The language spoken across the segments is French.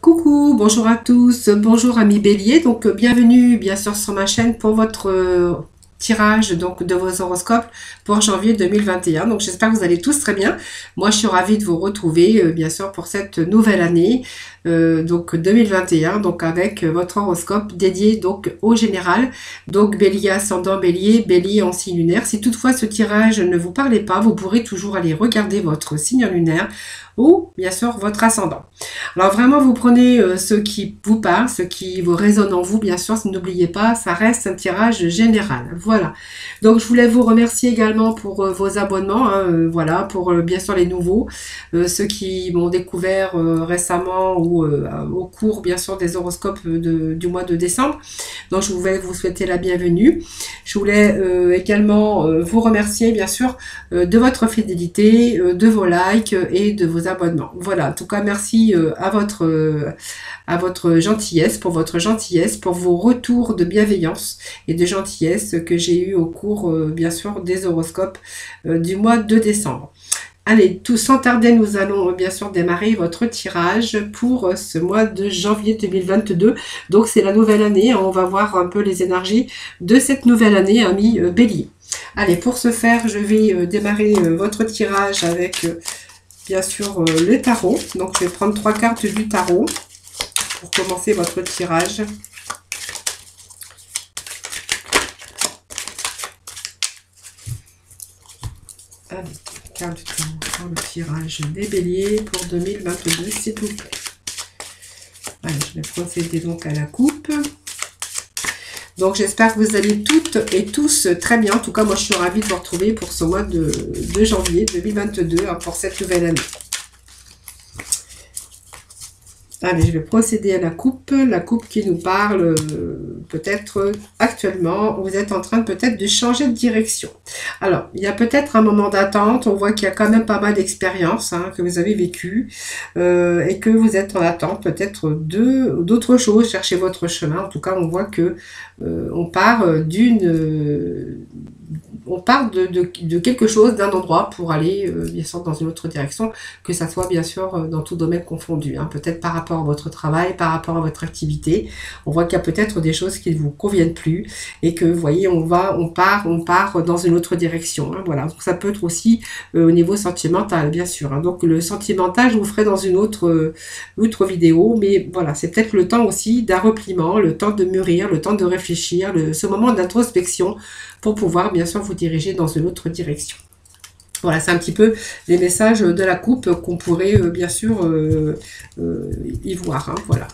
Coucou, bonjour à tous, bonjour amis Bélier, donc bienvenue bien sûr sur ma chaîne pour votre tirage donc de vos horoscopes pour janvier 2021. Donc j'espère que vous allez tous très bien. Moi je suis ravie de vous retrouver bien sûr pour cette nouvelle année donc 2021, donc avec votre horoscope dédié donc au général, donc Bélier ascendant Bélier, Bélier en signe lunaire. Si toutefois ce tirage ne vous parlait pas, vous pourrez toujours aller regarder votre signe lunaire ou bien sûr votre ascendant. Alors vraiment vous prenez ce qui vous parle, ce qui vous résonne en vous, bien sûr, n'oubliez pas, ça reste un tirage général. Voilà, donc je voulais vous remercier également pour vos abonnements, hein, voilà, pour bien sûr les nouveaux, ceux qui m'ont découvert récemment ou au cours bien sûr des horoscopes du mois de décembre. Donc je voulais vous souhaiter la bienvenue. Je voulais également vous remercier bien sûr de votre fidélité, de vos likes et de vos abonnements. Voilà, en tout cas merci à votre gentillesse, pour vos retours de bienveillance et de gentillesse que j'ai eu au cours bien sûr des horoscopes du mois de décembre. Allez, tout sans tarder, nous allons bien sûr démarrer votre tirage pour ce mois de janvier 2022. Donc c'est la nouvelle année, on va voir un peu les énergies de cette nouvelle année, amis Bélier. Allez, pour ce faire, je vais démarrer votre tirage avec bien sûr le tarot. Donc je vais prendre 3 cartes du tarot pour commencer votre tirage. Allez, carte du tarot pour le tirage des béliers pour 2022, s'il vous plaît. Allez, je vais procéder donc à la coupe. Donc j'espère que vous allez toutes et tous très bien. En tout cas, moi je suis ravie de vous retrouver pour ce mois de janvier 2022, hein, pour cette nouvelle année. Allez, je vais procéder à la coupe qui nous parle peut-être actuellement, vous êtes en train peut-être de changer de direction. Alors, il y a peut-être un moment d'attente, on voit qu'il y a quand même pas mal d'expériences que vous avez vécues et que vous êtes en attente peut-être d'autres choses, cherchez votre chemin. En tout cas, on voit que on part de quelque chose, d'un endroit pour aller bien sûr dans une autre direction, que ça soit bien sûr dans tout domaine confondu, hein, peut-être par rapport à votre travail, par rapport à votre activité. On voit qu'il y a peut-être des choses qui ne vous conviennent plus et que vous voyez, on part dans une autre direction, hein, voilà. Donc ça peut être aussi au niveau sentimental, bien sûr, hein. Donc le sentimental, je vous ferai dans une autre vidéo, mais voilà, c'est peut-être le temps aussi d'un repliement, le temps de mûrir, le temps de réfléchir, ce moment d'introspection pour pouvoir bien sûr vous diriger dans une autre direction. Voilà, c'est un petit peu les messages de la coupe qu'on pourrait bien sûr y voir, hein, voilà.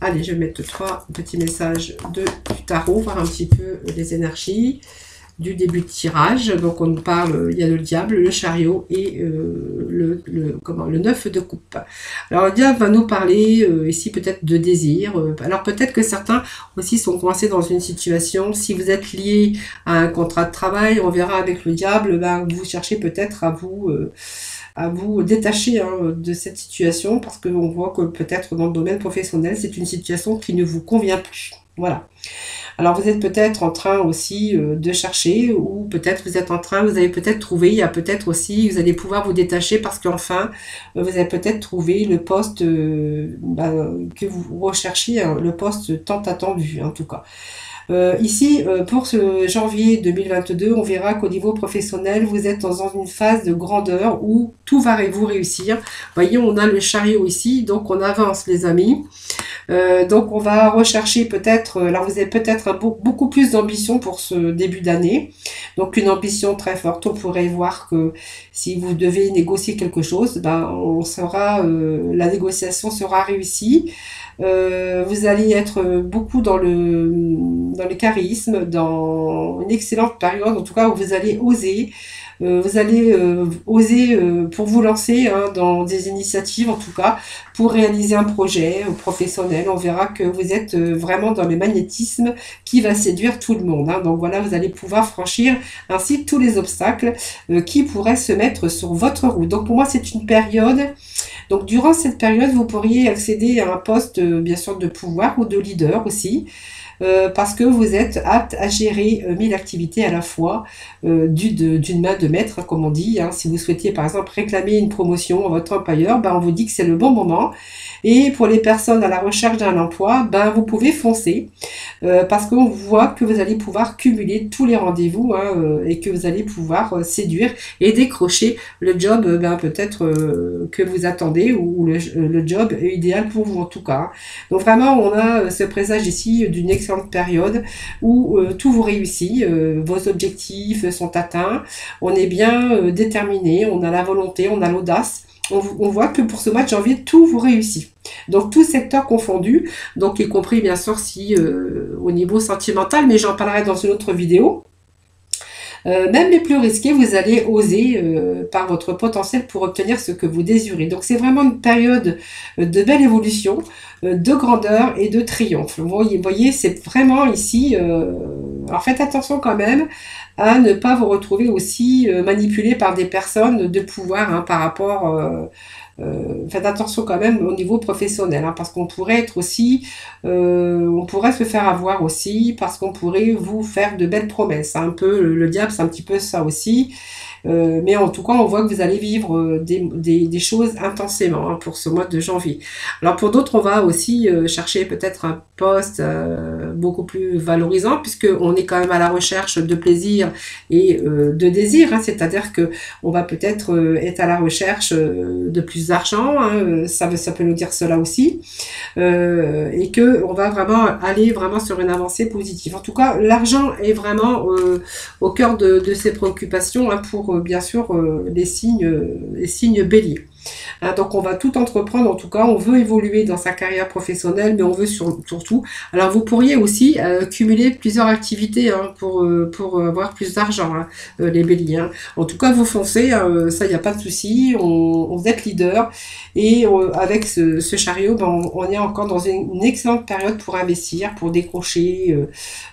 Allez, je vais mettre 3 petits messages du tarot, voir un petit peu les énergies du début de tirage. Donc on nous parle, il y a le diable, le chariot et le 9 de coupe. Alors le diable va nous parler ici peut-être de désir. Alors peut-être que certains aussi sont coincés dans une situation. Si vous êtes lié à un contrat de travail, on verra avec le diable, ben, vous cherchez peut-être à vous détacher de cette situation, parce que on voit que peut-être dans le domaine professionnel, c'est une situation qui ne vous convient plus. Voilà. Alors vous êtes peut-être en train aussi de chercher, ou peut-être vous avez peut-être trouvé, il y a peut-être aussi, vous allez pouvoir vous détacher parce qu'enfin, vous avez peut-être trouvé le poste que vous recherchiez, hein, le poste tant attendu en tout cas. Ici, pour ce janvier 2022, on verra qu'au niveau professionnel, vous êtes dans une phase de grandeur où tout va vous réussir. Vous voyez, on a le chariot ici, donc on avance les amis. Donc on va rechercher peut-être, alors vous avez peut-être beaucoup plus d'ambition pour ce début d'année, donc une ambition très forte. On pourrait voir que si vous devez négocier quelque chose, ben la négociation sera réussie. Vous allez être beaucoup dans le charisme, dans une excellente période, en tout cas où vous allez oser. Vous allez oser pour vous lancer dans des initiatives, en tout cas, pour réaliser un projet professionnel. On verra que vous êtes vraiment dans le magnétisme qui va séduire tout le monde, hein. Donc voilà, vous allez pouvoir franchir ainsi tous les obstacles qui pourraient se mettre sur votre route. Donc pour moi, c'est une période. Donc durant cette période, vous pourriez accéder à un poste, bien sûr, de pouvoir ou de leader aussi. parce que vous êtes apte à gérer 1000 activités à la fois, d'une main de maître, hein, comme on dit. Hein. Si vous souhaitiez par exemple réclamer une promotion à votre employeur, ben, on vous dit que c'est le bon moment. Et pour les personnes à la recherche d'un emploi, ben, vous pouvez foncer, parce qu'on voit que vous allez pouvoir cumuler tous les rendez-vous, hein, et que vous allez pouvoir séduire et décrocher le job, ben, peut-être que vous attendez, ou le job idéal pour vous en tout cas. Hein. Donc vraiment, on a ce présage ici d'une excellente période où tout vous réussit, vos objectifs sont atteints, on est bien déterminé, on a la volonté, on a l'audace. On voit que pour ce mois de janvier, tout vous réussit. Donc, tout secteur confondu, donc y compris bien sûr si au niveau sentimental, mais j'en parlerai dans une autre vidéo. Même les plus risqués, vous allez oser par votre potentiel pour obtenir ce que vous désirez. Donc c'est vraiment une période de belle évolution, de grandeur et de triomphe. Vous voyez c'est vraiment ici... alors faites attention quand même à ne pas vous retrouver aussi manipulé par des personnes de pouvoir, hein, par rapport... faites attention quand même au niveau professionnel, hein, parce qu'on pourrait être aussi, on pourrait se faire avoir aussi, parce qu'on pourrait vous faire de belles promesses. Hein, un peu le diable, c'est un petit peu ça aussi. Mais en tout cas, on voit que vous allez vivre des choses intensément, hein, pour ce mois de janvier. Alors pour d'autres, on va aussi chercher peut-être un poste beaucoup plus valorisant, puisque on est quand même à la recherche de plaisir et de désir. Hein, c'est-à-dire que on va peut-être être à la recherche de plus d'argent. Hein, ça peut nous dire cela aussi, et que on va vraiment aller vraiment sur une avancée positive. En tout cas, l'argent est vraiment au cœur de ses préoccupations, hein, pour bien sûr les signes béliers. Hein, donc on va tout entreprendre, en tout cas on veut évoluer dans sa carrière professionnelle, mais on veut surtout, alors vous pourriez aussi cumuler plusieurs activités, hein, pour avoir plus d'argent, hein, les béliers. Hein. En tout cas vous foncez, hein, ça il n'y a pas de souci, vous êtes leader, et avec ce chariot, ben, on est encore dans une excellente période pour investir, pour décrocher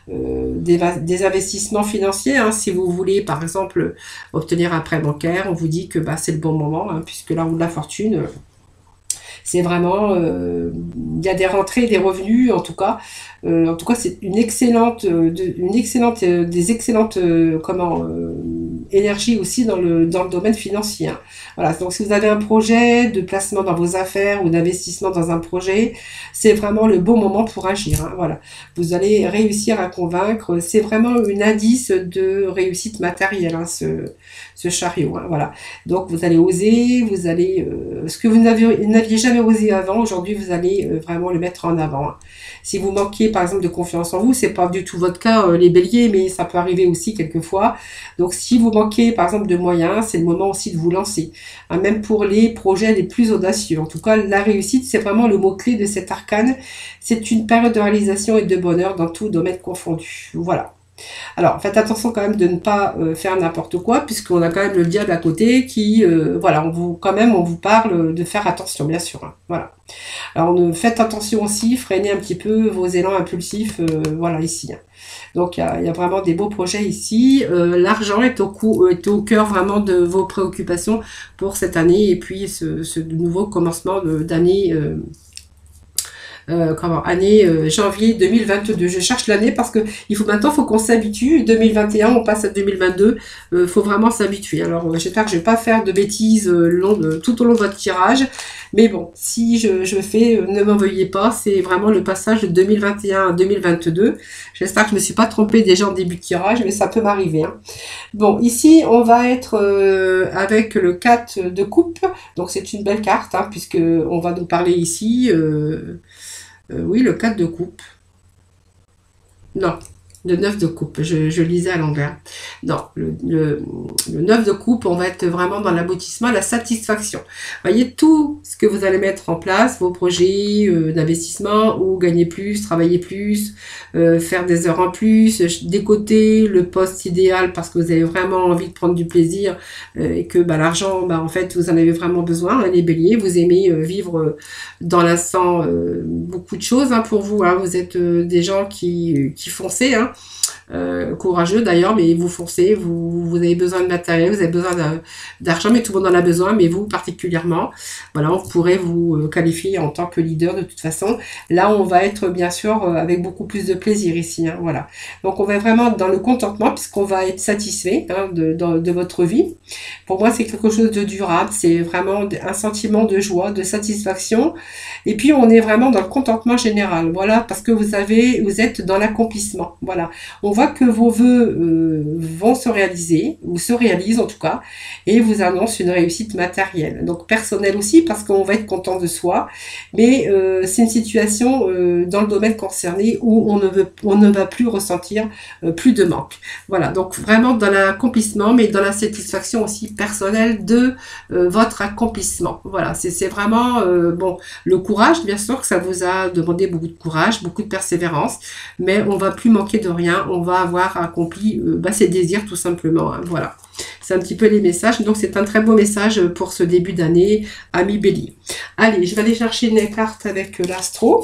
des investissements financiers. Hein. Si vous voulez par exemple obtenir un prêt bancaire, on vous dit que bah, c'est le bon moment, hein, puisque là où la fortune, c'est vraiment, il y a des rentrées, des revenus, en tout cas c'est une excellente, des excellentes énergies aussi dans le domaine financier. Hein. Voilà, donc si vous avez un projet de placement dans vos affaires ou d'investissement dans un projet, c'est vraiment le bon moment pour agir. Hein. Voilà, vous allez réussir à convaincre. C'est vraiment un indice de réussite matérielle, hein, ce chariot. Hein. Voilà, donc vous allez oser, vous allez ce que vous n'aviez jamais osé avant, aujourd'hui vous allez vraiment le mettre en avant. Hein. Si vous manquez par exemple de confiance en vous, c'est pas du tout votre cas, les béliers, mais ça peut arriver aussi quelquefois. Donc si vous manquez par exemple de moyens, c'est le moment aussi de vous lancer. Hein, même pour les projets les plus audacieux. En tout cas, la réussite, c'est vraiment le mot-clé de cet arcane. C'est une période de réalisation et de bonheur dans tout domaine confondu. Voilà. Alors, faites attention quand même de ne pas faire n'importe quoi, puisqu'on a quand même le diable à côté qui, voilà, on vous parle de faire attention, bien sûr. Hein, voilà. Alors, faites attention aussi, freinez un petit peu vos élans impulsifs, voilà, ici. Hein. Donc, il y a vraiment des beaux projets ici. L'argent est au cœur vraiment de vos préoccupations pour cette année, et puis ce nouveau commencement d'année... année janvier 2022. Je cherche l'année parce que maintenant faut qu'on s'habitue. 2021, on passe à 2022. Faut vraiment s'habituer. Alors j'espère que je vais pas faire de bêtises tout au long de votre tirage. Mais bon, si je fais, ne m'en veuillez pas. C'est vraiment le passage de 2021 à 2022. J'espère que je me suis pas trompée déjà en début de tirage, mais ça peut m'arriver. Hein. Bon, ici on va être avec le 4 de coupe. Donc c'est une belle carte, hein, puisque on va nous parler ici. Oui, le 4 de coupe. Non, le 9 de coupe. Je lisais à l'envers. Non, le 9 de coupe, on va être vraiment dans l'aboutissement, la satisfaction. Voyez tout ce que vous allez mettre en place, vos projets d'investissement, ou gagner plus, travailler plus, faire des heures en plus, décoter le poste idéal parce que vous avez vraiment envie de prendre du plaisir, et que bah, l'argent, bah, en fait, vous en avez vraiment besoin. Hein, les béliers, vous aimez vivre dans l'instant beaucoup de choses, hein, pour vous. Hein, vous êtes des gens qui foncez, hein. courageux d'ailleurs, mais vous foncez, vous avez besoin de matériel, vous avez besoin d'argent, mais tout le monde en a besoin, mais vous particulièrement, voilà, on pourrait vous qualifier en tant que leader de toute façon. Là, on va être bien sûr avec beaucoup plus de plaisir ici, hein, voilà. Donc, on va vraiment dans le contentement, puisqu'on va être satisfait hein, de votre vie. Pour moi, c'est quelque chose de durable, c'est vraiment un sentiment de joie, de satisfaction, et puis on est vraiment dans le contentement général, voilà, parce que vous êtes dans l'accomplissement, voilà. On voit que vos vœux vont se réaliser, ou se réalisent en tout cas, et vous annonce une réussite matérielle. Donc personnelle aussi, parce qu'on va être content de soi, mais c'est une situation dans le domaine concerné où on ne va plus ressentir plus de manque. Voilà, donc vraiment dans l'accomplissement, mais dans la satisfaction aussi personnelle de votre accomplissement. Voilà, c'est vraiment, bon, le courage, bien sûr que ça vous a demandé beaucoup de courage, beaucoup de persévérance, mais on va plus manquer de rien, on va avoir accompli ses désirs tout simplement, hein, voilà. C'est un petit peu les messages, donc c'est un très beau message pour ce début d'année, ami Bélier. Allez, je vais aller chercher une carte avec l'astro,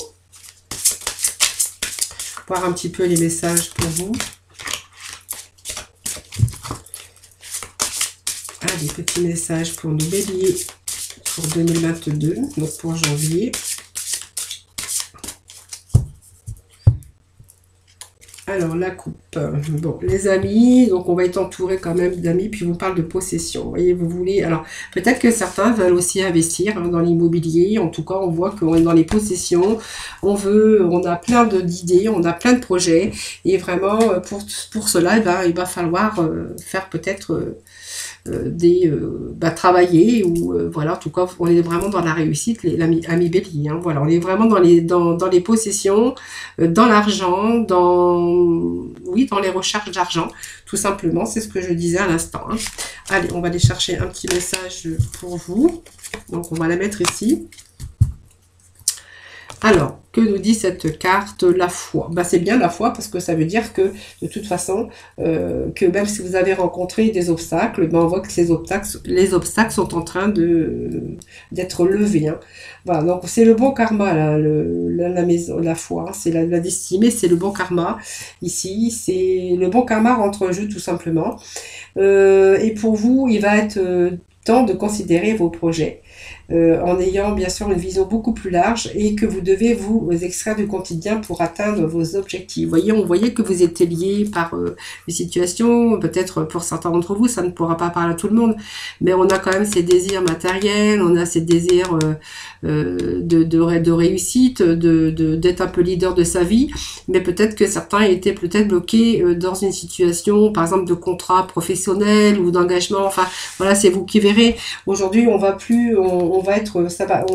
voir un petit peu les messages pour vous. Allez, petit message pour nos béliers pour 2022, donc pour janvier. Alors, la coupe. Bon, les amis, donc on va être entouré quand même d'amis, puis on parle de possession. Vous voyez, vous voulez... Alors, peut-être que certains veulent aussi investir hein, dans l'immobilier. En tout cas, on voit qu'on est dans les possessions. On a plein d'idées, on a plein de projets. Et vraiment, pour cela, il va falloir faire peut-être... travailler ou voilà, en tout cas on est vraiment dans la réussite, l'ami Bélier, hein, voilà, on est vraiment dans les possessions, dans l'argent, dans les recherches d'argent, tout simplement, c'est ce que je disais à l'instant, hein. Allez, on va aller chercher un petit message pour vous, donc on va la mettre ici. Alors, que nous dit cette carte? La foi. C'est bien la foi parce que ça veut dire que, de toute façon, que même si vous avez rencontré des obstacles, on voit que les obstacles sont en train d'être levés, hein. Voilà, donc c'est le bon karma, là, la maison, la foi, hein, c'est la destinée, c'est le bon karma. Ici, c'est le bon karma rentre en jeu tout simplement. Et pour vous, il va être temps de considérer vos projets. En ayant bien sûr une vision beaucoup plus large et que vous devez vous extraire du quotidien pour atteindre vos objectifs. Vous voyez, on voyait que vous étiez liés par des situations, peut-être pour certains d'entre vous, ça ne pourra pas parler à tout le monde, mais on a quand même ces désirs matériels, on a ces désirs de réussite, d'être un peu leader de sa vie, mais peut-être que certains étaient peut-être bloqués dans une situation, par exemple, de contrat professionnel ou d'engagement, enfin, voilà, c'est vous qui verrez. Aujourd'hui, on va ça va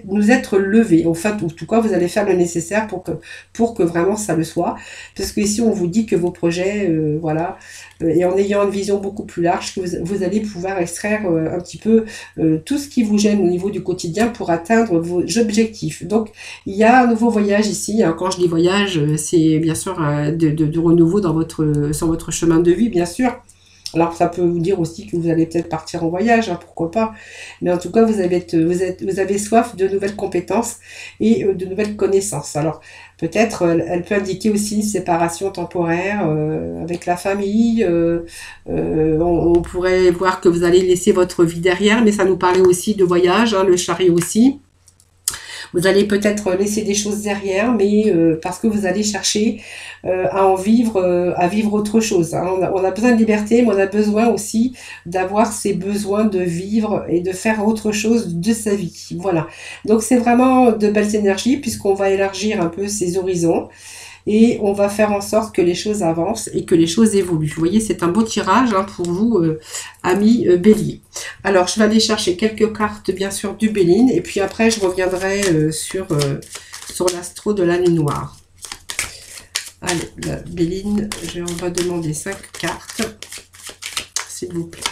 nous être levé. En fait, en tout cas, vous allez faire le nécessaire pour que vraiment ça le soit. Parce que ici, on vous dit que vos projets, voilà, et en ayant une vision beaucoup plus large, que vous allez pouvoir extraire un petit peu tout ce qui vous gêne au niveau du quotidien pour atteindre vos objectifs. Donc, il y a un nouveau voyage ici. Hein. Quand je dis voyage, c'est bien sûr de renouveau sur votre chemin de vie, bien sûr. Alors, ça peut vous dire aussi que vous allez peut-être partir en voyage, hein, pourquoi pas. Mais en tout cas, vous avez soif de nouvelles compétences et de nouvelles connaissances. Alors, peut-être, elle peut indiquer aussi une séparation temporaire avec la famille. On pourrait voir que vous allez laisser votre vie derrière, mais ça nous parlait aussi de voyage, hein, le chariot aussi. Vous allez peut-être laisser des choses derrière, mais parce que vous allez chercher à vivre autre chose, hein. On a besoin de liberté, mais on a besoin aussi d'avoir ces besoins de vivre et de faire autre chose de sa vie. Voilà. Donc c'est vraiment de belles énergies puisqu'on va élargir un peu ses horizons. Et on va faire en sorte que les choses avancent et que les choses évoluent. Vous voyez, c'est un beau tirage hein, pour vous, amis Bélier. Alors, je vais aller chercher quelques cartes, bien sûr, du Béline. Et puis après, je reviendrai sur l'astro de la nuit noire. Allez, la Béline, on va demander 5 cartes, s'il vous plaît.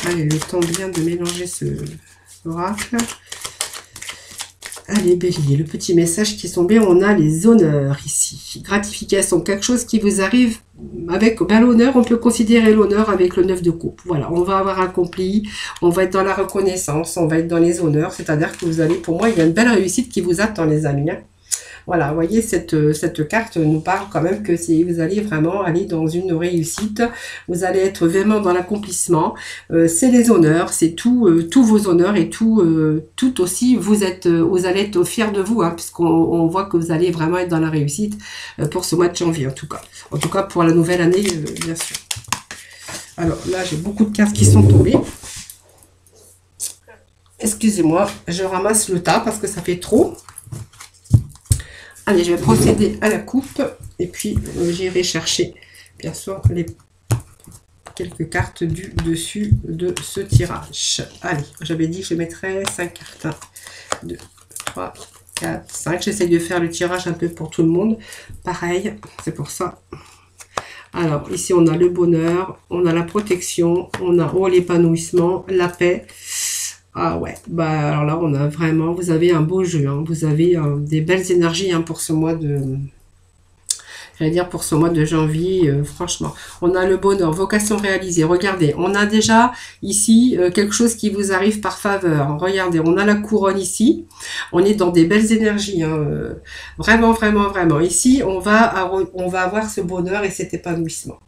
Allez, le temps bien de mélanger ce oracle. Allez, Bélier, le petit message qui est tombé, on a les honneurs ici. Gratification, quelque chose qui vous arrive avec l'honneur, on peut considérer l'honneur avec le 9 de coupe. Voilà, on va avoir accompli, on va être dans la reconnaissance, on va être dans les honneurs, c'est-à-dire que vous allez, pour moi, il y a une belle réussite qui vous attend, les amis. Hein. Voilà, vous voyez, cette carte nous parle quand même que vous allez vraiment aller dans une réussite. Vous allez être vraiment dans l'accomplissement. C'est les honneurs, c'est tous vos honneurs et tout aussi, vous allez être fiers de vous, hein, puisqu'on voit que vous allez vraiment être dans la réussite pour ce mois de janvier, en tout cas. En tout cas, pour la nouvelle année, bien sûr. Alors là, j'ai beaucoup de cartes qui sont tombées. Excusez-moi, je ramasse le tas parce que ça fait trop. Allez, je vais procéder à la coupe et puis j'irai chercher, bien sûr, les quelques cartes du dessus de ce tirage. Allez, j'avais dit que je mettrais 5 cartes. 1, 2, 3, 4, 5. J'essaye de faire le tirage un peu pour tout le monde. Pareil, c'est pour ça. Alors, ici, on a le bonheur, on a la protection, on a l'épanouissement, la paix. Ah ouais, bah alors là, on a vraiment, vous avez un beau jeu, hein, vous avez des belles énergies hein, pour ce mois de, j'allais dire pour ce mois de janvier, franchement. On a le bonheur, vocation réalisée. Regardez, on a déjà ici quelque chose qui vous arrive par faveur. Regardez, on a la couronne ici. On est dans des belles énergies. Hein, vraiment, vraiment, vraiment. Ici, on va avoir ce bonheur et cet épanouissement.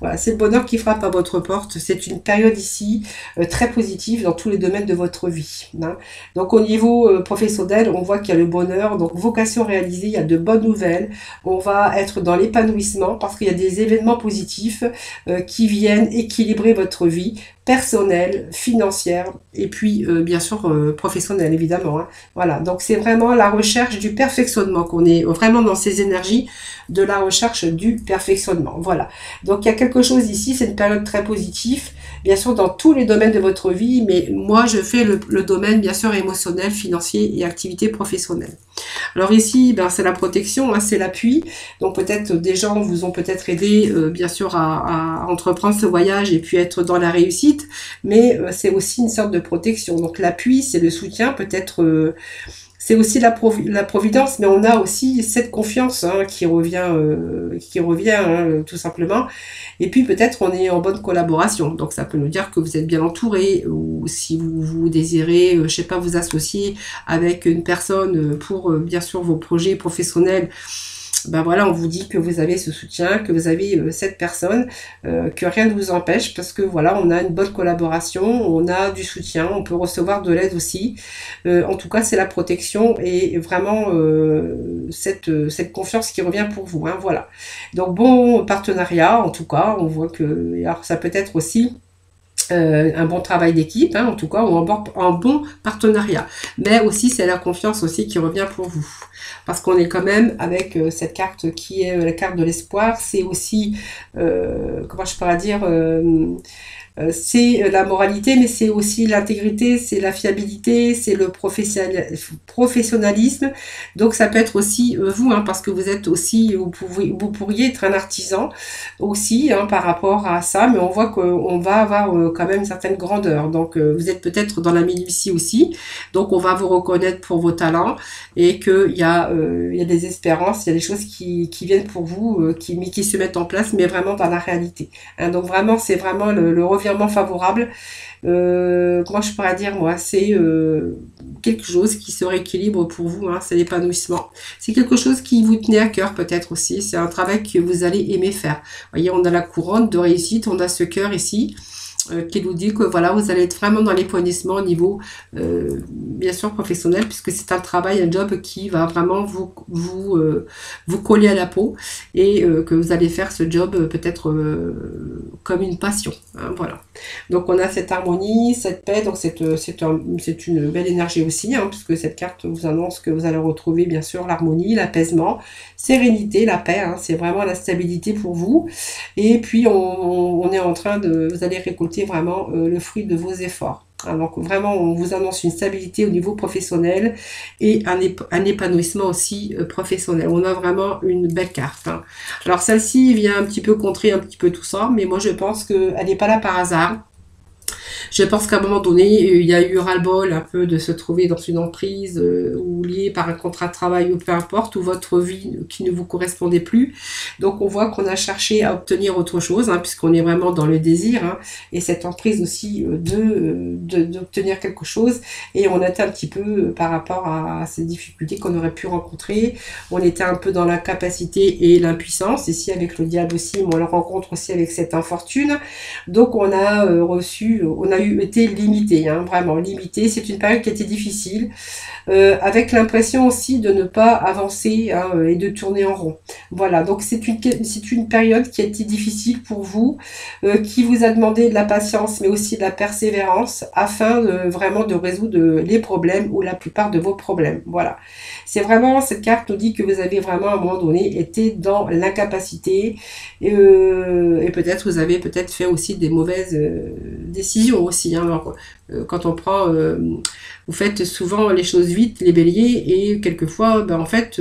Voilà, c'est le bonheur qui frappe à votre porte. C'est une période ici très positive dans tous les domaines de votre vie. Hein. Donc au niveau professionnel, on voit qu'il y a le bonheur. Donc vocation réalisée, il y a de bonnes nouvelles. On va être dans l'épanouissement parce qu'il y a des événements positifs qui viennent équilibrer votre vie personnelle, financière et puis bien sûr professionnelle évidemment. Hein. Voilà, donc c'est vraiment la recherche du perfectionnement qu'on est vraiment dans ces énergies de la recherche du perfectionnement. Voilà, donc il y a quelque chose ici, c'est une période très positive, bien sûr dans tous les domaines de votre vie, mais moi je fais le domaine bien sûr émotionnel, financier et activité professionnelle. Alors ici, ben, c'est la protection, hein, c'est l'appui. Donc peut-être des gens vous ont peut-être aidé, bien sûr, à entreprendre ce voyage et puis être dans la réussite. Mais c'est aussi une sorte de protection. Donc l'appui, c'est le soutien, peut-être... c'est aussi la providence, mais on a aussi cette confiance hein, qui revient hein, tout simplement. Et puis peut-être on est en bonne collaboration. Donc ça peut nous dire que vous êtes bien entouré, ou si vous désirez, je sais pas, vous associer avec une personne pour bien sûr vos projets professionnels. Ben voilà, on vous dit que vous avez ce soutien, que vous avez cette personne, que rien ne vous empêche, parce que voilà, on a une bonne collaboration, on a du soutien, on peut recevoir de l'aide aussi. En tout cas, c'est la protection et vraiment cette confiance qui revient pour vous. Hein, voilà. Donc bon partenariat, en tout cas, on voit que alors, ça peut être aussi un bon travail d'équipe, hein, en tout cas, ou un bon partenariat. Mais aussi, c'est la confiance aussi qui revient pour vous. Parce qu'on est quand même avec cette carte qui est la carte de l'espoir. C'est aussi, comment je pourrais dire, c'est la moralité, mais c'est aussi l'intégrité, c'est la fiabilité, c'est le professionnalisme. Donc ça peut être aussi vous, hein, parce que vous êtes aussi, vous pourriez être un artisan aussi hein, par rapport à ça, mais on voit qu'on va avoir quand même une certaine grandeur. Donc vous êtes peut-être dans la minutie aussi, donc on va vous reconnaître pour vos talents et qu'il y a des espérances, il y a des choses qui viennent pour vous, qui se mettent en place, mais vraiment dans la réalité. Hein, donc vraiment, c'est vraiment le revirement favorable. Comment je pourrais dire moi, c'est quelque chose qui se rééquilibre pour vous, hein, c'est l'épanouissement. C'est quelque chose qui vous tenait à cœur peut-être aussi, c'est un travail que vous allez aimer faire. Vous voyez, on a la couronne de réussite, on a ce cœur ici, qui nous dit que voilà, vous allez être vraiment dans l'épanouissement au niveau bien sûr professionnel, puisque c'est un travail, un job qui va vraiment vous coller à la peau et que vous allez faire ce job peut-être comme une passion. Hein, voilà. Donc on a cette harmonie, cette paix, donc c'est une belle énergie aussi, hein, puisque cette carte vous annonce que vous allez retrouver bien sûr l'harmonie, l'apaisement, sérénité, la paix, hein, c'est vraiment la stabilité pour vous. Et puis on est en train de, vous allez récolter vraiment le fruit de vos efforts. Hein, donc vraiment, on vous annonce une stabilité au niveau professionnel et un épanouissement aussi professionnel. On a vraiment une belle carte. Hein. Alors celle-ci vient un petit peu contrer un petit peu tout ça, mais moi je pense qu'elle n'est pas là par hasard. Je pense qu'à un moment donné, il y a eu ras-le-bol un peu de se trouver dans une emprise ou lié par un contrat de travail ou peu importe, ou votre vie qui ne vous correspondait plus. Donc on voit qu'on a cherché à obtenir autre chose, hein, puisqu'on est vraiment dans le désir, hein, et cette emprise aussi d'obtenir quelque chose. Et on était un petit peu par rapport à ces difficultés qu'on aurait pu rencontrer. On était un peu dans l'incapacité et l'impuissance. Ici avec le diable aussi, on le rencontre aussi avec cette infortune. Donc on a été limité, hein, vraiment limité. C'est une période qui a été difficile, avec l'impression aussi de ne pas avancer, hein, et de tourner en rond. Voilà, donc c'est une période qui a été difficile pour vous, qui vous a demandé de la patience, mais aussi de la persévérance, afin vraiment de résoudre les problèmes ou la plupart de vos problèmes. Voilà, c'est vraiment, cette carte nous dit que vous avez vraiment à un moment donné été dans l'incapacité, et peut-être vous avez peut-être fait aussi des mauvaises décisions aussi, hein. Alors, quand on prend, vous faites souvent les choses vite, les béliers, et quelquefois, ben, en fait,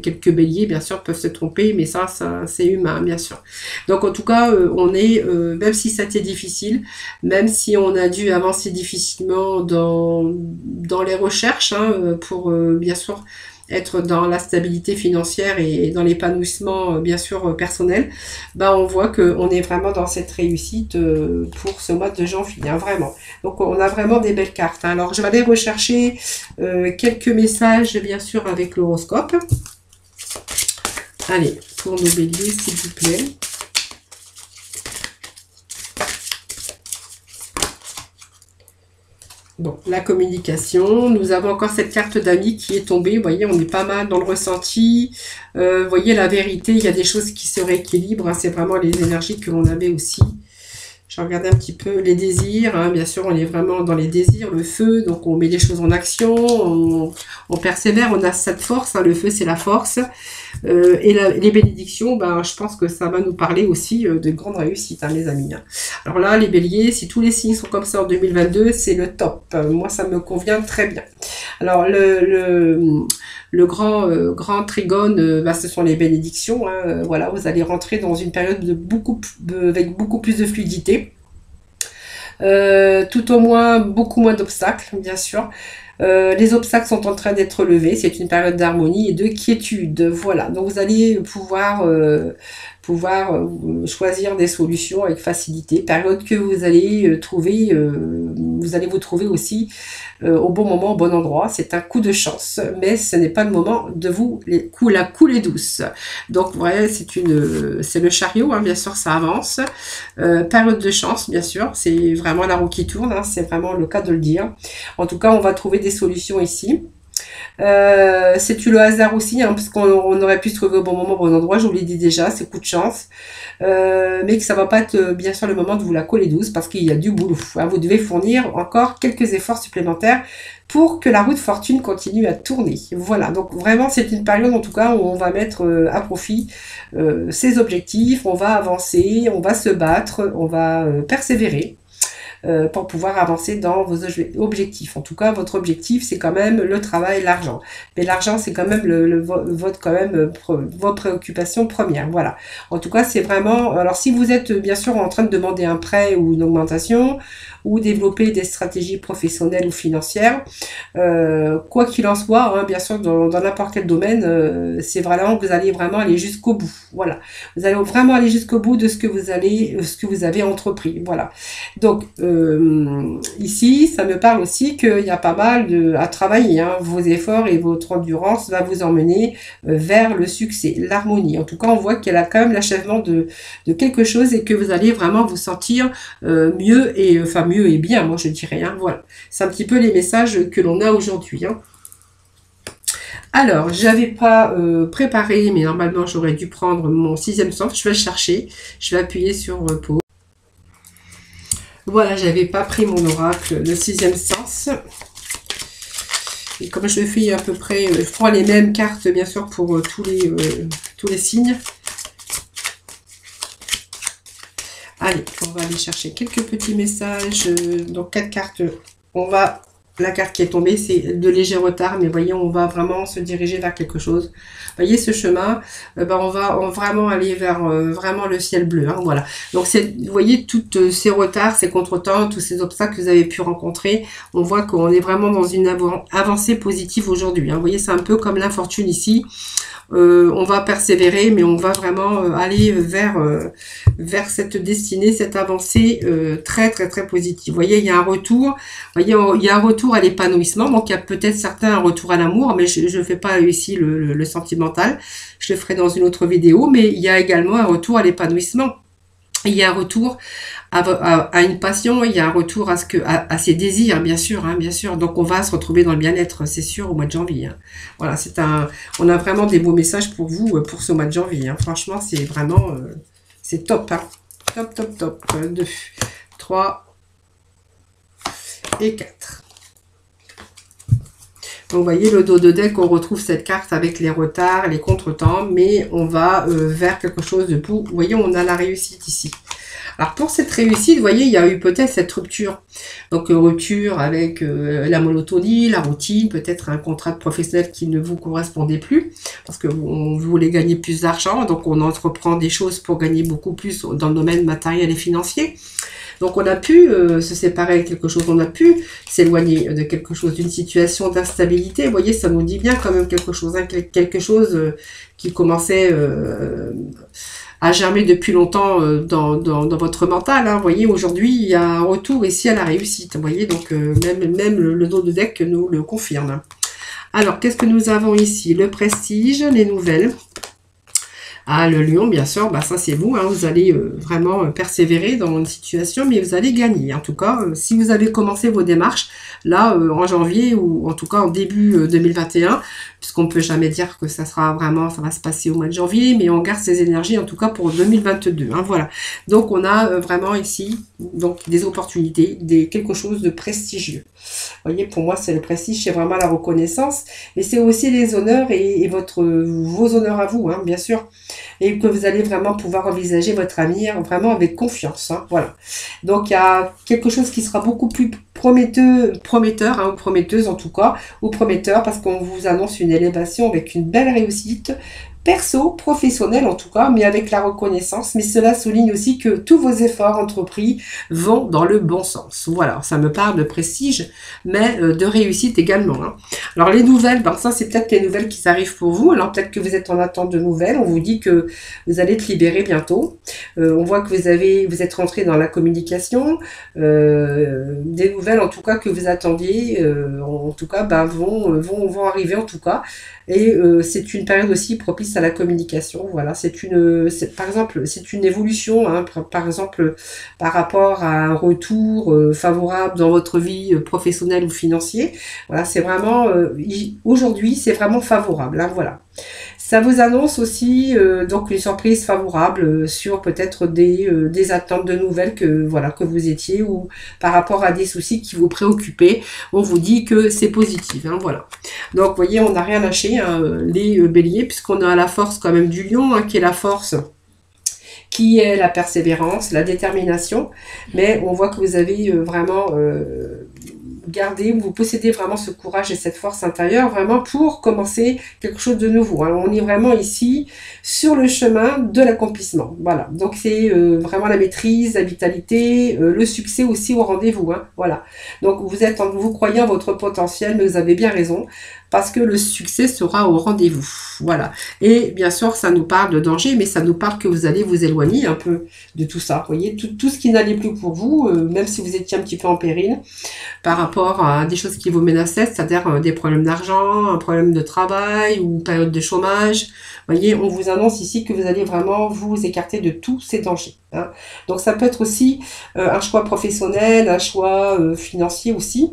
quelques béliers, bien sûr, peuvent se tromper, mais ça c'est humain, bien sûr. Donc, en tout cas, on est, même si ça a été difficile, même si on a dû avancer difficilement dans les recherches, hein, pour, bien sûr, être dans la stabilité financière et dans l'épanouissement, bien sûr, personnel, bah on voit qu'on est vraiment dans cette réussite pour ce mois de janvier, hein, vraiment. Donc on a vraiment des belles cartes, hein. Alors je vais aller rechercher quelques messages, bien sûr, avec l'horoscope. Allez, pour nos béliers, s'il vous plaît. Bon, la communication, nous avons encore cette carte d'amis qui est tombée, vous voyez, on est pas mal dans le ressenti, vous voyez, la vérité, il y a des choses qui se rééquilibrent, hein, c'est vraiment les énergies que l'on avait aussi. Je regardais un petit peu les désirs, hein, bien sûr, on est vraiment dans les désirs, le feu, donc on met les choses en action, on persévère, on a cette force, hein, le feu c'est la force, et les bénédictions, ben, je pense que ça va nous parler aussi de grandes réussites, hein, les amis, hein. Alors là, les béliers, si tous les signes sont comme ça en 2022, c'est le top, moi ça me convient très bien. Alors le grand trigone, bah, ce sont les bénédictions, hein, voilà, vous allez rentrer dans une période avec beaucoup plus de fluidité. Tout au moins, beaucoup moins d'obstacles, bien sûr. Les obstacles sont en train d'être levés, c'est une période d'harmonie et de quiétude, voilà. Donc vous allez pouvoir choisir des solutions avec facilité, période que vous allez trouver, vous allez vous trouver aussi au bon moment, au bon endroit. C'est un coup de chance, mais ce n'est pas le moment de la couler douce. Donc voilà, c'est le chariot, hein, bien sûr, ça avance. Période de chance, bien sûr, c'est vraiment la roue qui tourne, hein, c'est vraiment le cas de le dire. En tout cas, on va trouver des solutions ici. C'est le hasard aussi, hein, parce qu'on aurait pu se trouver au bon moment, au bon endroit, je vous l'ai dit déjà, c'est coup de chance, mais que ça va pas être bien sûr le moment de vous la coller douce, parce qu'il y a du boulot, hein. Vous devez fournir encore quelques efforts supplémentaires pour que la roue de fortune continue à tourner. Voilà, donc vraiment c'est une période en tout cas où on va mettre à profit ses objectifs, on va avancer, on va se battre, on va persévérer, pour pouvoir avancer dans vos objectifs. En tout cas, votre objectif, c'est quand même le travail, l'argent. Mais l'argent, c'est quand même votre préoccupation première. Voilà. En tout cas, c'est vraiment... Alors, si vous êtes bien sûr en train de demander un prêt ou une augmentation, ou développer des stratégies professionnelles ou financières, quoi qu'il en soit, hein, bien sûr, dans n'importe quel domaine, c'est vraiment que vous allez vraiment aller jusqu'au bout. Voilà. Vous allez vraiment aller jusqu'au bout de ce que vous avez entrepris. Voilà. Donc, ici, ça me parle aussi qu'il y a pas mal à travailler, hein. Vos efforts et votre endurance va vous emmener vers le succès, l'harmonie. En tout cas, on voit qu'il y a quand même l'achèvement de quelque chose et que vous allez vraiment vous sentir mieux et bien, moi je dirais, hein. Voilà, c'est un petit peu les messages que l'on a aujourd'hui, hein. Alors, j'avais pas préparé, mais normalement j'aurais dû prendre mon 6e sens. Je vais le chercher, je vais appuyer sur pause. Voilà, j'avais pas pris mon oracle, le 6e sens. Et comme je le fais à peu près, je prends les mêmes cartes, bien sûr, pour tous les signes. Allez, on va aller chercher quelques petits messages. Donc, 4 cartes. On va La carte qui est tombée, c'est de légers retards, mais voyez, on va vraiment se diriger vers quelque chose. Voyez, ce chemin, on va vraiment aller vers vraiment le ciel bleu. Hein, voilà. Donc, vous voyez, tous ces retards, ces contretemps, tous ces obstacles que vous avez pu rencontrer, on voit qu'on est vraiment dans une avancée positive aujourd'hui. Hein. Vous voyez, c'est un peu comme l'infortune ici. On va persévérer, mais on va vraiment aller vers cette destinée, cette avancée très très très positive. Vous voyez, il y a un retour, vous voyez, il y a un retour à l'épanouissement. Donc il y a peut-être certains un retour à l'amour, mais je ne fais pas ici le sentimental. Je le ferai dans une autre vidéo, mais il y a également un retour à l'épanouissement. Il y a un retour à une passion, il y a un retour à ses désirs, bien sûr, hein, bien sûr. Donc on va se retrouver dans le bien-être, c'est sûr, au mois de janvier. Hein. Voilà, on a vraiment des beaux messages pour vous pour ce mois de janvier. Hein. Franchement, c'est vraiment, c'est top, hein. Top, top, top. 2, 3 et 4. Donc, vous voyez, le dos de deck, on retrouve cette carte avec les retards, les contretemps, mais on va vers quelque chose de beau. Vous voyez, on a la réussite ici. Alors, pour cette réussite, vous voyez, il y a eu peut-être cette rupture. Donc, rupture avec la monotonie, la routine, peut-être un contrat de professionnel qui ne vous correspondait plus, parce que vous voulez gagner plus d'argent, donc on entreprend des choses pour gagner beaucoup plus dans le domaine matériel et financier. Donc on a pu se séparer de quelque chose, on a pu s'éloigner de quelque chose, d'une situation d'instabilité. Vous voyez, ça nous dit bien quand même quelque chose, hein, quelque chose qui commençait à germer depuis longtemps dans votre mental. Hein. Vous voyez, aujourd'hui, il y a un retour ici à la réussite. Vous voyez, donc même le dos de deck nous le confirme. Alors, qu'est-ce que nous avons ici? Le prestige, les nouvelles. Ah, le lion, bien sûr, bah ça c'est vous, hein, vous allez vraiment persévérer dans une situation, mais vous allez gagner. En tout cas, si vous avez commencé vos démarches, là, en janvier, ou en tout cas en début 2021, puisqu'on ne peut jamais dire que ça va se passer au mois de janvier, mais on garde ces énergies, en tout cas pour 2022. Hein, voilà. Donc, on a vraiment ici donc des opportunités, quelque chose de prestigieux. Vous voyez, pour moi, c'est le prestige, c'est vraiment la reconnaissance, mais c'est aussi les honneurs et vos honneurs à vous, hein, bien sûr. Et que vous allez vraiment pouvoir envisager votre avenir vraiment avec confiance. Hein, voilà. Donc, il y a quelque chose qui sera beaucoup plus prometteur, hein, ou prometteuse en tout cas, ou prometteur, parce qu'on vous annonce une élévation avec une belle réussite, perso, professionnel en tout cas, mais avec la reconnaissance. Mais cela souligne aussi que tous vos efforts entrepris vont dans le bon sens. Voilà, ça me parle de prestige, mais de réussite également. Hein. Alors les nouvelles, ben ça c'est peut-être les nouvelles qui arrivent pour vous. Alors peut-être que vous êtes en attente de nouvelles. On vous dit que vous allez être libéré bientôt. On voit que vous êtes rentré dans la communication. Des nouvelles en tout cas que vous attendiez, en tout cas, ben, vont arriver en tout cas. Et c'est une période aussi propice à la communication. Voilà, par exemple, c'est une évolution, hein, par exemple, par rapport à un retour favorable dans votre vie professionnelle ou financier. Voilà, c'est vraiment, aujourd'hui, c'est vraiment favorable. Hein, voilà. Ça vous annonce aussi donc une surprise favorable sur peut-être des attentes de nouvelles que vous étiez, ou par rapport à des soucis qui vous préoccupaient. On vous dit que c'est positif. Hein, voilà. Donc vous voyez, on n'a rien lâché, hein, les béliers, puisqu'on a la force quand même du lion, hein, qui est la force, qui est la persévérance, la détermination. Mais on voit que vous avez vraiment vous possédez vraiment ce courage et cette force intérieure vraiment pour commencer quelque chose de nouveau. Alors, on est vraiment ici sur le chemin de l'accomplissement. Voilà, donc c'est vraiment la maîtrise, la vitalité, le succès aussi au rendez-vous. Hein. Voilà, donc vous croyez en votre potentiel, mais vous avez bien raison, parce que le succès sera au rendez-vous. Voilà. Et bien sûr, ça nous parle de danger, mais ça nous parle que vous allez vous éloigner un peu de tout ça. Vous voyez, tout ce qui n'allait plus pour vous, même si vous étiez un petit peu en péril, par rapport à des choses qui vous menaçaient, c'est-à-dire des problèmes d'argent, un problème de travail ou période de chômage. Vous voyez, on vous annonce ici que vous allez vraiment vous écarter de tous ces dangers. Hein. Donc ça peut être aussi un choix professionnel, un choix financier aussi.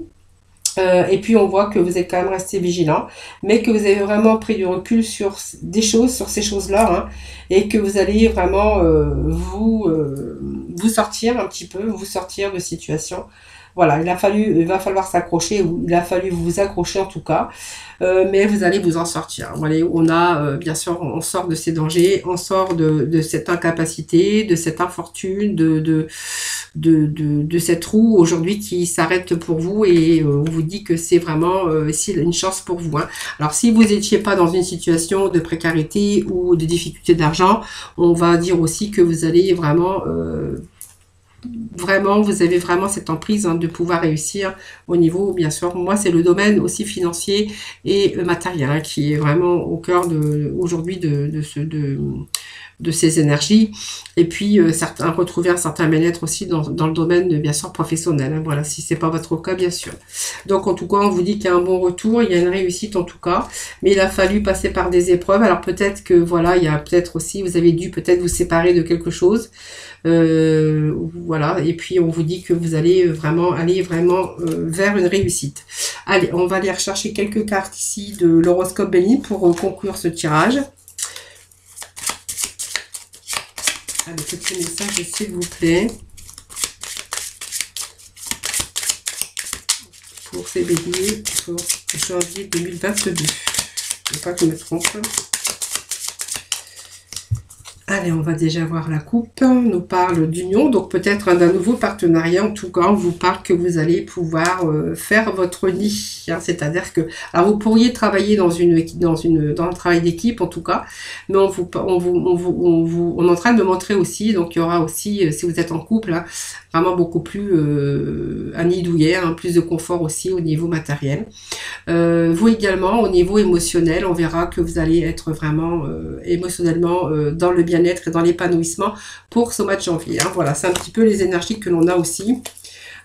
Et puis on voit que vous êtes quand même resté vigilant, mais que vous avez vraiment pris du recul sur ces choses-là, hein, et que vous allez vraiment vous sortir un petit peu, vous sortir de situations Voilà, il va falloir s'accrocher, ou il a fallu vous accrocher en tout cas, mais vous allez vous en sortir. Voilà, on a, bien sûr, on sort de ces dangers, on sort de cette incapacité, de cette infortune, de cette roue aujourd'hui qui s'arrête pour vous, et on vous dit que c'est vraiment une chance pour vous, hein. Alors si vous n'étiez pas dans une situation de précarité ou de difficulté d'argent, on va dire aussi que vous allez vraiment, vous avez vraiment cette emprise, hein, de pouvoir réussir au niveau, bien sûr, moi c'est le domaine aussi financier et matériel, hein, qui est vraiment au cœur aujourd'hui de ces énergies. Et puis retrouver un certain bien-être aussi dans le domaine, bien sûr, professionnel, hein. Voilà, si c'est pas votre cas, bien sûr. Donc en tout cas, on vous dit qu'il y a un bon retour, il y a une réussite en tout cas, mais il a fallu passer par des épreuves. Alors peut-être que voilà, il y a peut-être aussi, vous avez dû peut-être vous séparer de quelque chose, voilà, et puis on vous dit que vous allez vraiment aller vers une réussite. Allez, on va aller rechercher quelques cartes ici de l'horoscope Béline pour conclure ce tirage. Allez, petit message s'il vous plaît pour ces béliers pour janvier 2022. Je ne veux pas que je me trompe. Allez, on va déjà voir la coupe. On nous parle d'union, donc peut-être d'un nouveau partenariat. En tout cas, on vous parle que vous allez pouvoir faire votre nid, hein. C'est-à-dire que, alors vous pourriez travailler dans un travail d'équipe en tout cas, mais on est en train de montrer aussi, donc il y aura aussi, si vous êtes en couple, hein, vraiment beaucoup plus un nid douillet, hein, plus de confort aussi au niveau matériel. Vous également, au niveau émotionnel, on verra que vous allez être vraiment émotionnellement dans le bien-être et dans l'épanouissement pour ce mois de janvier, hein. Voilà, c'est un petit peu les énergies que l'on a aussi.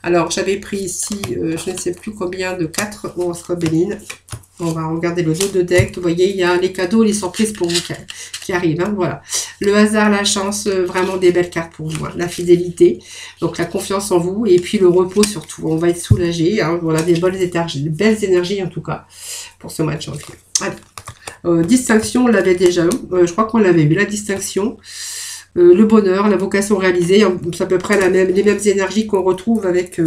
Alors, j'avais pris ici, je ne sais plus combien de 4 horoscopes Béline. On va regarder le jeu de deck. Vous voyez, il y a les cadeaux, les surprises pour vous qui arrivent, hein, voilà. Le hasard, la chance, vraiment des belles cartes pour vous, hein. La fidélité, donc la confiance en vous, et puis le repos surtout. On va être soulagé, hein, voilà, des belles énergies en tout cas pour ce mois de janvier. Allez. Distinction, on l'avait déjà eu. Je crois qu'on l'avait vu, la distinction. Le bonheur, la vocation réalisée, c'est à peu près les mêmes énergies qu'on retrouve avec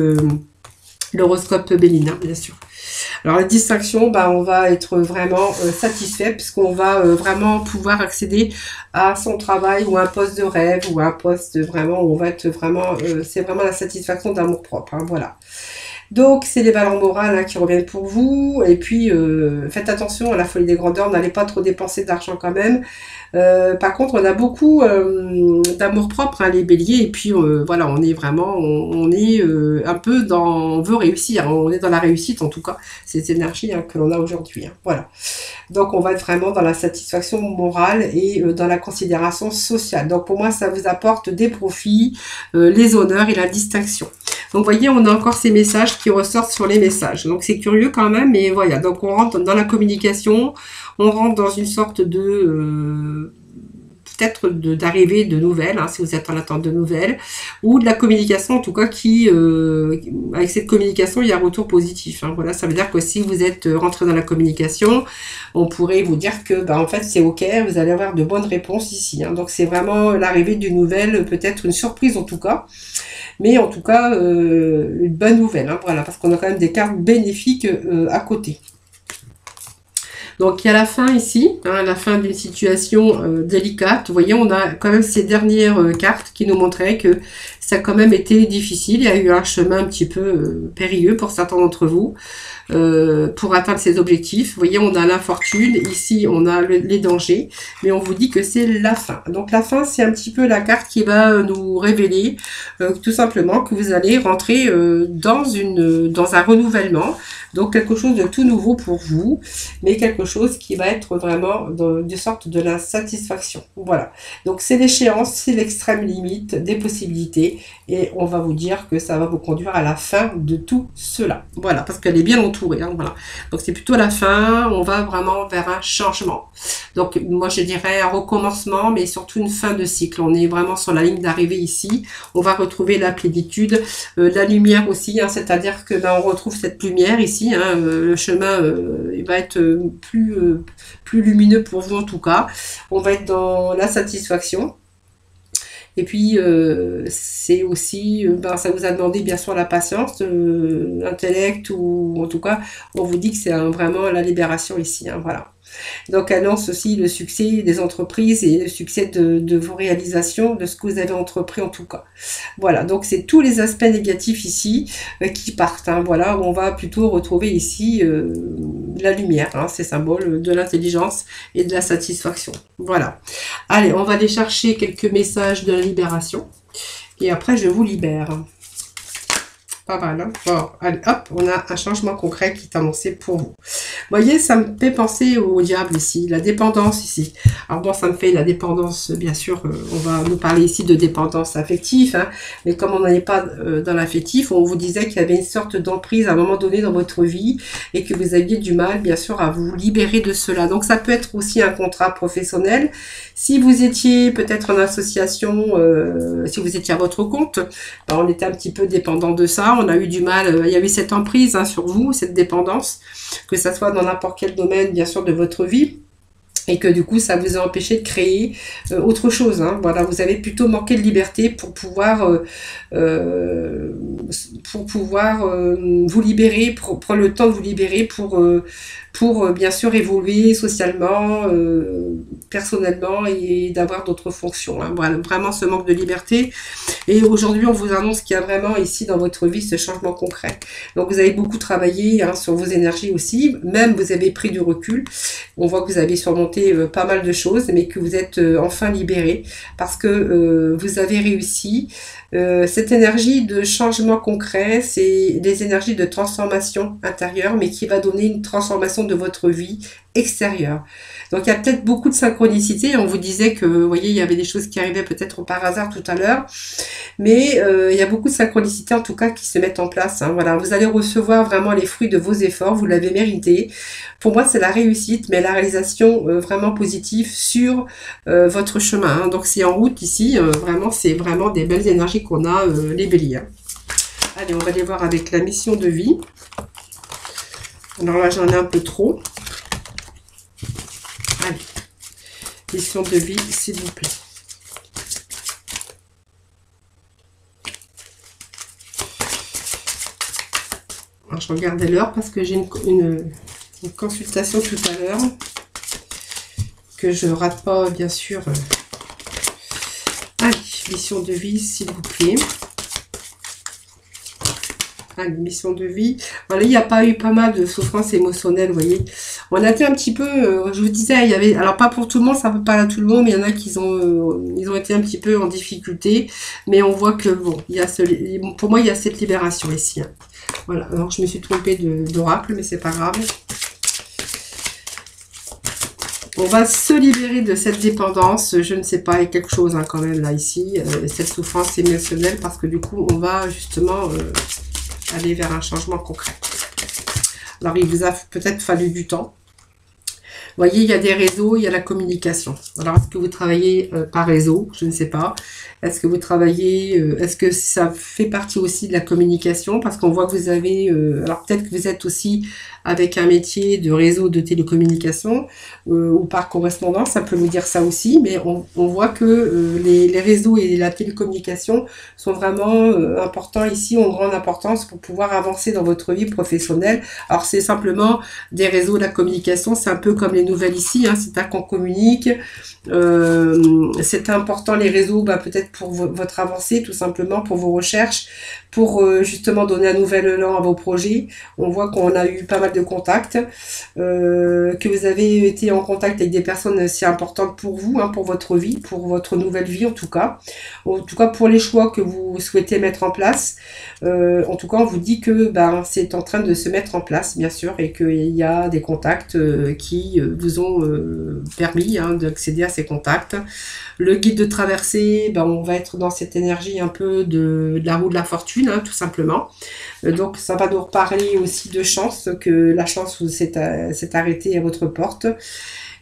l'horoscope Béline, hein, bien sûr. Alors la distinction, bah, on va être vraiment satisfait puisqu'on va vraiment pouvoir accéder à son travail ou un poste de rêve ou un poste vraiment où on va être vraiment, c'est vraiment la satisfaction d'amour propre, hein, voilà. Donc, c'est les valeurs morales, hein, qui reviennent pour vous. Et puis, faites attention à la folie des grandeurs. N'allez pas trop dépenser d'argent quand même. Par contre, on a beaucoup d'amour propre, hein, les béliers. Et puis, voilà, on est vraiment, on est un peu on veut réussir. On est dans la réussite, en tout cas. Ces énergies, hein, que l'on a aujourd'hui, hein, voilà. Donc, on va être vraiment dans la satisfaction morale et dans la considération sociale. Donc, pour moi, ça vous apporte des profits, les honneurs et la distinction. Donc, vous voyez, on a encore ces messages qui ressortent sur les messages. Donc, c'est curieux quand même, mais voilà. Donc, on rentre dans la communication, on rentre dans une sorte de... peut-être d'arrivée de nouvelles, hein, si vous êtes en attente de nouvelles, ou de la communication, en tout cas, qui, avec cette communication, il y a un retour positif, hein. Voilà, ça veut dire que si vous êtes rentré dans la communication, on pourrait vous dire que, bah, en fait, c'est OK, vous allez avoir de bonnes réponses ici, hein. Donc, c'est vraiment l'arrivée d'une nouvelle, peut-être une surprise, en tout cas. Mais en tout cas, une bonne nouvelle, hein, voilà, parce qu'on a quand même des cartes bénéfiques à côté. Donc, il y a la fin ici, hein, la fin d'une situation délicate. Vous voyez, on a quand même ces dernières cartes qui nous montraient que ça a quand même été difficile. Il y a eu un chemin un petit peu périlleux pour certains d'entre vous pour atteindre ces objectifs. Vous voyez, on a l'infortune. Ici, on a les dangers. Mais on vous dit que c'est la fin. Donc, la fin, c'est un petit peu la carte qui va nous révéler tout simplement que vous allez rentrer dans un renouvellement. Donc, quelque chose de tout nouveau pour vous, mais quelque chose qui va être vraiment de sorte de la satisfaction. Voilà. Donc, c'est l'échéance, c'est l'extrême limite des possibilités. Et on va vous dire que ça va vous conduire à la fin de tout cela. Voilà, parce qu'elle est bien entourée, hein, voilà. Donc, c'est plutôt la fin. On va vraiment vers un changement. Donc, moi, je dirais un recommencement, mais surtout une fin de cycle. On est vraiment sur la ligne d'arrivée ici. On va retrouver la plénitude, la lumière aussi, hein, c'est-à-dire que on retrouve cette lumière ici. Hein, le chemin il va être plus lumineux pour vous en tout cas. On va être dans la satisfaction. Et puis, c'est aussi, ben, ça vous a demandé bien sûr la patience, l'intellect, ou en tout cas, on vous dit que c'est vraiment la libération ici, hein, voilà. Donc annonce aussi le succès des entreprises et le succès de vos réalisations, de ce que vous avez entrepris en tout cas. Voilà, donc c'est tous les aspects négatifs ici qui partent. Hein, voilà, où on va plutôt retrouver ici la lumière, hein, ces symboles de l'intelligence et de la satisfaction. Voilà. Allez, on va aller chercher quelques messages de la libération. Et après, je vous libère. Pas mal, hein. Bon, allez, hop, on a un changement concret qui est annoncé pour vous. Vous voyez, ça me fait penser au diable ici, la dépendance ici. Alors bon, ça me fait la dépendance, bien sûr, on va nous parler ici de dépendance affective, hein, mais comme on n'en est pas dans l'affectif, on vous disait qu'il y avait une sorte d'emprise à un moment donné dans votre vie et que vous aviez du mal, bien sûr, à vous libérer de cela. Donc ça peut être aussi un contrat professionnel. Si vous étiez peut-être en association, si vous étiez à votre compte, ben, on était un petit peu dépendant de ça. On a eu du mal, il y avait cette emprise, hein, sur vous, cette dépendance, que ça soit dans n'importe quel domaine, bien sûr, de votre vie, et que du coup, ça vous a empêché de créer autre chose. Hein. Voilà, vous avez plutôt manqué de liberté pour pouvoir vous libérer, prendre le temps de vous libérer pour bien sûr évoluer socialement, personnellement et d'avoir d'autres fonctions. Hein. Voilà, vraiment ce manque de liberté. Et aujourd'hui, on vous annonce qu'il y a vraiment ici dans votre vie ce changement concret. Donc vous avez beaucoup travaillé, hein, sur vos énergies aussi, même vous avez pris du recul. On voit que vous avez surmonté pas mal de choses, mais que vous êtes enfin libéré parce que vous avez réussi. Cette énergie de changement concret, c'est des énergies de transformation intérieure, mais qui va donner une transformation de votre vie extérieure. Donc il y a peut-être beaucoup de synchronicité. On vous disait que, vous voyez, il y avait des choses qui arrivaient peut-être par hasard tout à l'heure, mais il y a beaucoup de synchronicité en tout cas qui se mettent en place. Hein. Voilà, vous allez recevoir vraiment les fruits de vos efforts, vous l'avez mérité. Pour moi, c'est la réussite, mais la réalisation vraiment positive sur votre chemin. Hein. Donc c'est en route ici, vraiment, c'est vraiment des belles énergies qu'on a, les béliers. Hein. Allez, on va aller voir avec la mission de vie. Alors là, j'en ai un peu trop. Allez, mission de vie, s'il vous plaît. Alors, je regardais l'heure parce que j'ai une consultation tout à l'heure que je rate pas, bien sûr. Allez, mission de vie, s'il vous plaît. Allez, mission de vie. Voilà, il n'y a pas eu pas mal de souffrances émotionnelles, vous voyez. On a été un petit peu, je vous disais, il y avait, alors pas pour tout le monde, ça ne peut pas à tout le monde, mais il y en a qui ont été un petit peu en difficulté. Mais on voit que, bon, il y a pour moi, il y a cette libération ici. Hein. Voilà, alors je me suis trompée d'oracle, mais c'est pas grave. On va se libérer de cette dépendance, je ne sais pas, il y a quelque chose, hein, quand même là ici, cette souffrance émotionnelle, parce que du coup on va justement aller vers un changement concret. Alors il vous a peut-être fallu du temps. Vous voyez, il y a des réseaux, il y a la communication. Alors, est-ce que vous travaillez par réseau? Je ne sais pas. Est-ce que vous travaillez... est-ce que ça fait partie aussi de la communication? Parce qu'on voit que vous avez... alors, peut-être que vous êtes aussi avec un métier de réseau de télécommunication ou par correspondance. Ça peut vous dire ça aussi. Mais on voit que les réseaux et la télécommunication sont vraiment importants ici, ont une grande importance pour pouvoir avancer dans votre vie professionnelle. Alors, c'est simplement des réseaux, la communication, c'est un peu comme les nouvelles ici, hein, c'est à qu'on communique, c'est important les réseaux, bah, peut-être pour votre avancée, tout simplement pour vos recherches, pour justement donner un nouvel élan à vos projets. On voit qu'on a eu pas mal de contacts, que vous avez été en contact avec des personnes assez importantes pour vous, hein, pour votre vie, pour votre nouvelle vie en tout cas pour les choix que vous souhaitez mettre en place. En tout cas, on vous dit que ben, c'est en train de se mettre en place, bien sûr, et qu'il y a des contacts qui vous ont permis, hein, d'accéder à ces contacts. Le guide de traversée, ben, on va être dans cette énergie un peu de la roue de la fortune, hein, tout simplement. Donc, ça va nous reparler aussi de chance, que la chance s'est arrêtée à votre porte.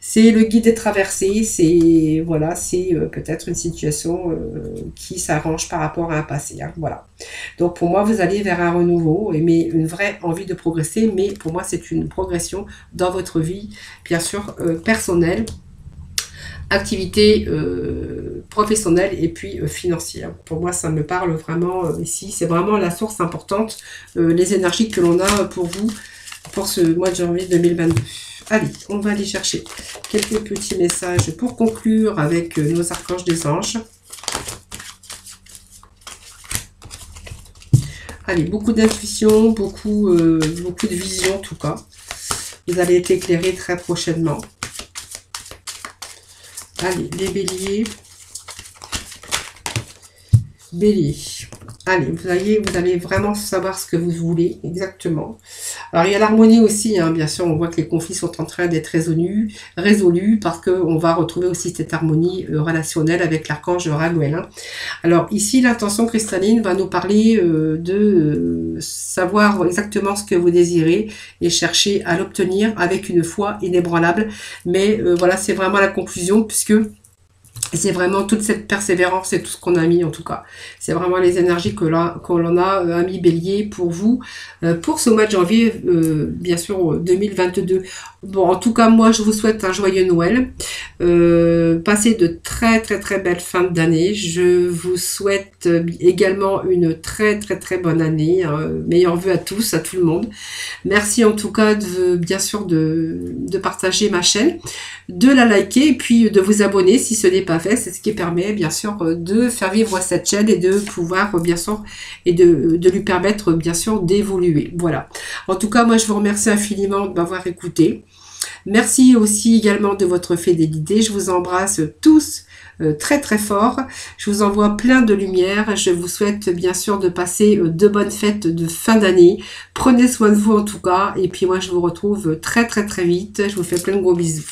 C'est le guide des traversées, c'est voilà, c'est peut-être une situation qui s'arrange par rapport à un passé. Hein, voilà. Donc pour moi, vous allez vers un renouveau, mais une vraie envie de progresser. Mais pour moi, c'est une progression dans votre vie, bien sûr, personnelle. activité professionnelle et puis financière. Pour moi, ça me parle vraiment ici. C'est vraiment la source importante, les énergies que l'on a pour vous pour ce mois de janvier 2022. Allez, on va aller chercher quelques petits messages pour conclure avec nos archanges des anges. Allez, beaucoup d'intuition, beaucoup de vision en tout cas. Vous allez être éclairé très prochainement. Allez, les béliers. Bélier. Allez, vous allez vraiment savoir ce que vous voulez exactement. Alors, il y a l'harmonie aussi, hein, bien sûr, on voit que les conflits sont en train d'être résolus parce qu'on va retrouver aussi cette harmonie relationnelle avec l'archange Raguel. Hein. Alors, ici, l'intention cristalline va nous parler de savoir exactement ce que vous désirez et chercher à l'obtenir avec une foi inébranlable. Mais voilà, c'est vraiment la conclusion puisque c'est vraiment toute cette persévérance et tout ce qu'on a mis en tout cas. C'est vraiment les énergies que l'on a mis bélier pour vous, pour ce mois de janvier, bien sûr 2022. Bon, en tout cas, moi je vous souhaite un joyeux Noël. Passez de très très belles fins d'année. Je vous souhaite également une très bonne année. Hein. Meilleurs vœux à tous, à tout le monde. Merci en tout cas bien sûr de partager ma chaîne, de la liker et puis de vous abonner si ce n'est pas fait. C'est ce qui permet bien sûr de faire vivre cette chaîne et de pouvoir bien sûr et de lui permettre bien sûr d'évoluer. Voilà. En tout cas, moi je vous remercie infiniment de m'avoir écouté. Merci aussi également de votre fidélité. Je vous embrasse tous très fort. Je vous envoie plein de lumière. Je vous souhaite bien sûr de passer de bonnes fêtes de fin d'année. Prenez soin de vous en tout cas. Et puis moi je vous retrouve très vite. Je vous fais plein de gros bisous.